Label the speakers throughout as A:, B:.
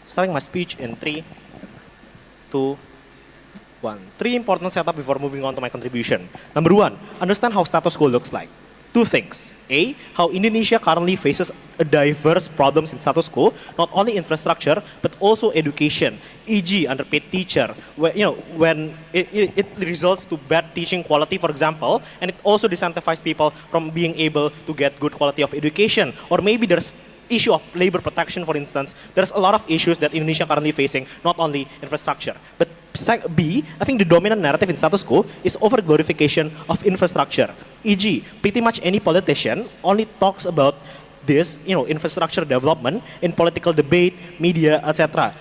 A: Starting my speech in 3, 2, 1. Three important setup before moving on to my contribution. Number one, understand how status quo looks like. Two things. A, how Indonesia currently faces a diverse problems in status quo, not only infrastructure, but also education, e.g. underpaid teacher, where, when it results to bad teaching quality, for example, and it also disincentivizes people from being able to get good quality of education. Or maybe there's issue of labor protection, for instance. There's a lot of issues that Indonesia currently facing, not only infrastructure. But B, I think the dominant narrative in status quo is over-glorification of infrastructure. E.g., pretty much any politician only talks about this, infrastructure development in political debate, media, etc.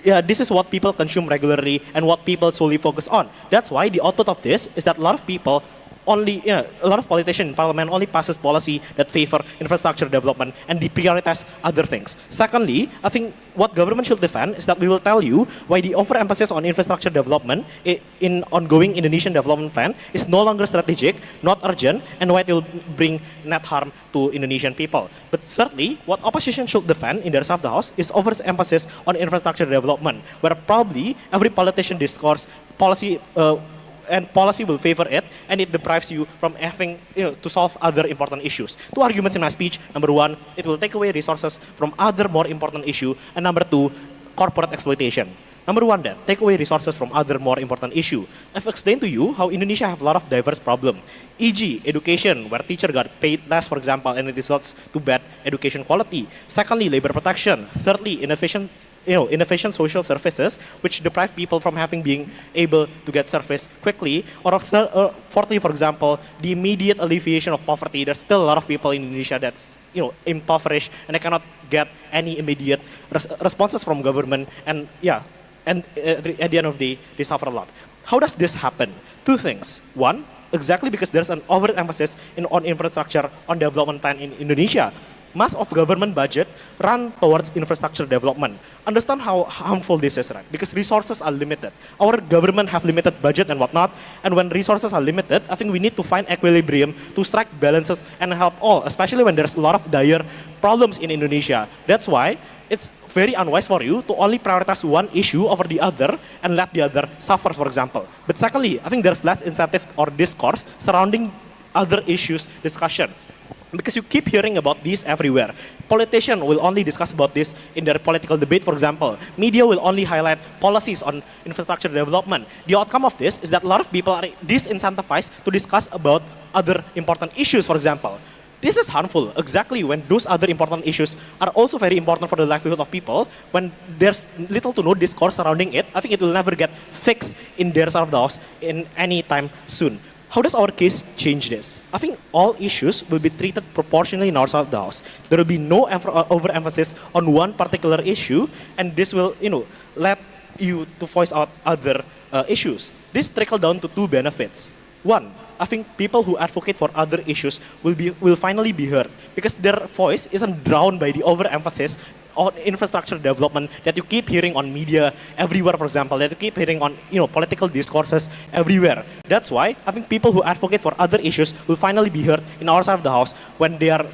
A: Yeah, this is what people consume regularly and what people solely focus on. That's why the output of this is that a lot of people only, a lot of politicians in parliament only passes policy that favor infrastructure development and deprioritize other things. Secondly, I think what government should defend is that we will tell you why the overemphasis on infrastructure development in ongoing Indonesian development plan is no longer strategic, not urgent, and why it will bring net harm to Indonesian people. But thirdly, what opposition should defend in their side of the house is overemphasis on infrastructure development, where probably every politician discourse policy and policy will favor it, and it deprives you from having to solve other important issues. Two arguments in my speech. Number one, it will take away resources from other more important issue, and number two, corporate exploitation. Number one then, take away resources from other more important issue. I've explained to you how Indonesia have a lot of diverse problem, e.g. education, where teacher got paid less, for example, and it results to bad education quality. Secondly, labor protection. Thirdly, inefficient social services, which deprive people from being able to get service quickly. Or fourthly, for example, the immediate alleviation of poverty. There's still a lot of people in Indonesia that's impoverished, and they cannot get any immediate responses from government. And at the end of the day, they suffer a lot. How does this happen? Two things. One, exactly because there's an overemphasis on infrastructure, on development plan in Indonesia. Most of government budget run towards infrastructure development. Understand how harmful this is, right? Because resources are limited. Our government have limited budget and whatnot, and when resources are limited, I think we need to find equilibrium to strike balances and help all, especially when there's a lot of dire problems in Indonesia. That's why it's very unwise for you to only prioritize one issue over the other and let the other suffer, for example. But secondly, I think there's less incentive or discourse surrounding other issues discussion. Because you keep hearing about this everywhere. Politicians will only discuss about this in their political debate, for example. Media will only highlight policies on infrastructure development. The outcome of this is that a lot of people are disincentivized to discuss about other important issues, for example. This is harmful, exactly when those other important issues are also very important for the livelihood of people. When there's little to no discourse surrounding it, I think it will never get fixed in their side of the house in any time soon. How does our case change this? I think all issues will be treated proportionally in our side of the house. There will be no overemphasis on one particular issue, and this will, let you to voice out other issues. This trickle down to two benefits. One, I think people who advocate for other issues will finally be heard because their voice isn't drowned by the overemphasis on infrastructure development that you keep hearing on media everywhere, for example, that you keep hearing on political discourses everywhere. That's why I think people who advocate for other issues will finally be heard in our side of the house when they are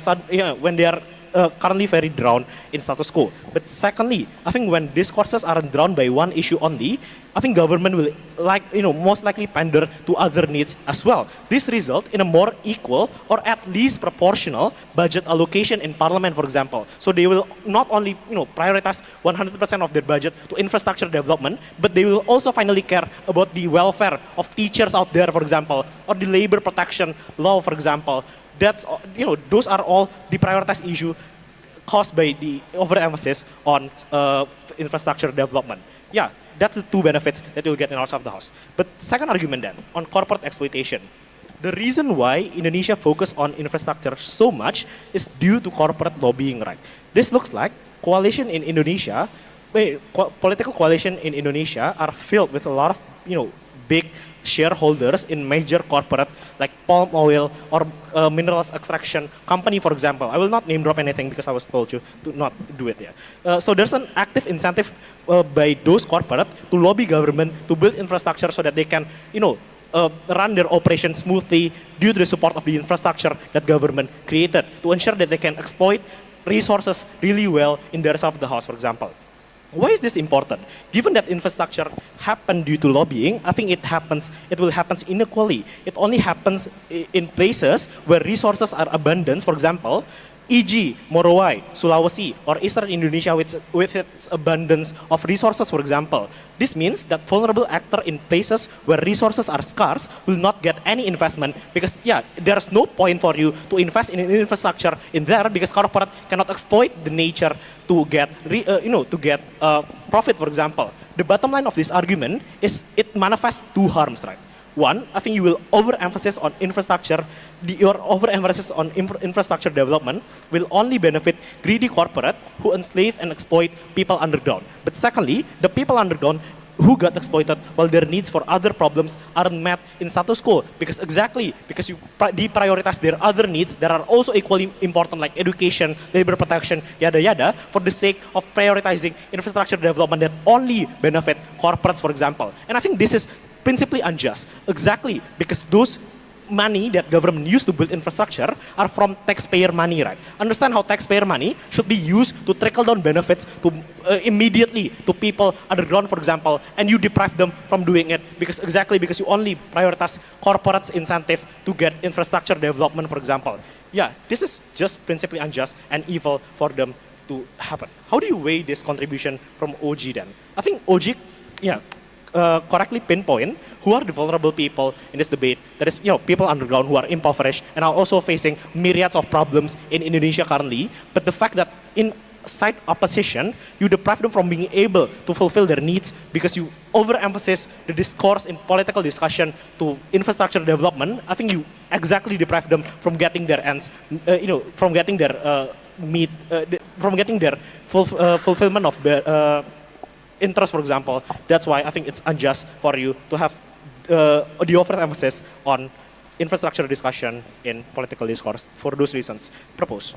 A: currently very drowned in status quo. But secondly, I think when discourses aren't drowned by one issue only, I think government will most likely pander to other needs as well. This result in a more equal or at least proportional budget allocation in parliament, for example. So they will not only prioritize 100% of their budget to infrastructure development, but they will also finally care about the welfare of teachers out there, for example, or the labor protection law, for example. That's those are all the prioritized issue caused by the overemphasis on infrastructure development. Yeah, that's the two benefits that you'll get in our side of the house. But second argument then, on corporate exploitation. The reason why Indonesia focus on infrastructure so much is due to corporate lobbying, right? This looks like coalition in Indonesia, political coalition in Indonesia are filled with a lot of big shareholders in major corporate like palm oil or minerals extraction company, for example. I will not name drop anything because I was told you to not do it yet. So there's an active incentive by those corporate to lobby government to build infrastructure so that they can, run their operation smoothly due to the support of the infrastructure that government created to ensure that they can exploit resources really well in their side of the house, for example. Why is this important? Given that infrastructure happened due to lobbying, I think it will happen inequally. It only happens in places where resources are abundant. For example, e.g. Morowai, Sulawesi, or Eastern Indonesia with its abundance of resources, for example. This means that vulnerable actor in places where resources are scarce will not get any investment because, yeah, there's no point for you to invest in infrastructure in there because corporate cannot exploit the nature to get, profit, for example. The bottom line of this argument is it manifests two harms, right? One, I think you will overemphasize on infrastructure. Your overemphasis on infrastructure development will only benefit greedy corporate who enslave and exploit people underground. But secondly, the people underground who got exploited while their needs for other problems aren't met in status quo because you deprioritize their other needs that are also equally important like education, labor protection, yada yada, for the sake of prioritizing infrastructure development that only benefit corporates, for example. And I think this is principally unjust, exactly because those money that government used to build infrastructure are from taxpayer money, right? Understand how taxpayer money should be used to trickle down benefits to immediately to people underground, for example, and you deprive them from doing it because you only prioritize corporates' incentive to get infrastructure development, for example. Yeah, this is just principally unjust and evil for them to happen. How do you weigh this contribution from OG then? I think OG, yeah, correctly pinpoint who are the vulnerable people in this debate. That is, people underground who are impoverished and are also facing myriads of problems in Indonesia currently. But the fact that in side opposition, you deprive them from being able to fulfill their needs because you overemphasize the discourse in political discussion to infrastructure development. I think you exactly deprive them from getting their ends, from getting their from getting their fulfillment of their interest, for example. That's why I think it's unjust for you to have the overemphasis on infrastructure discussion in political discourse. For those reasons, propose.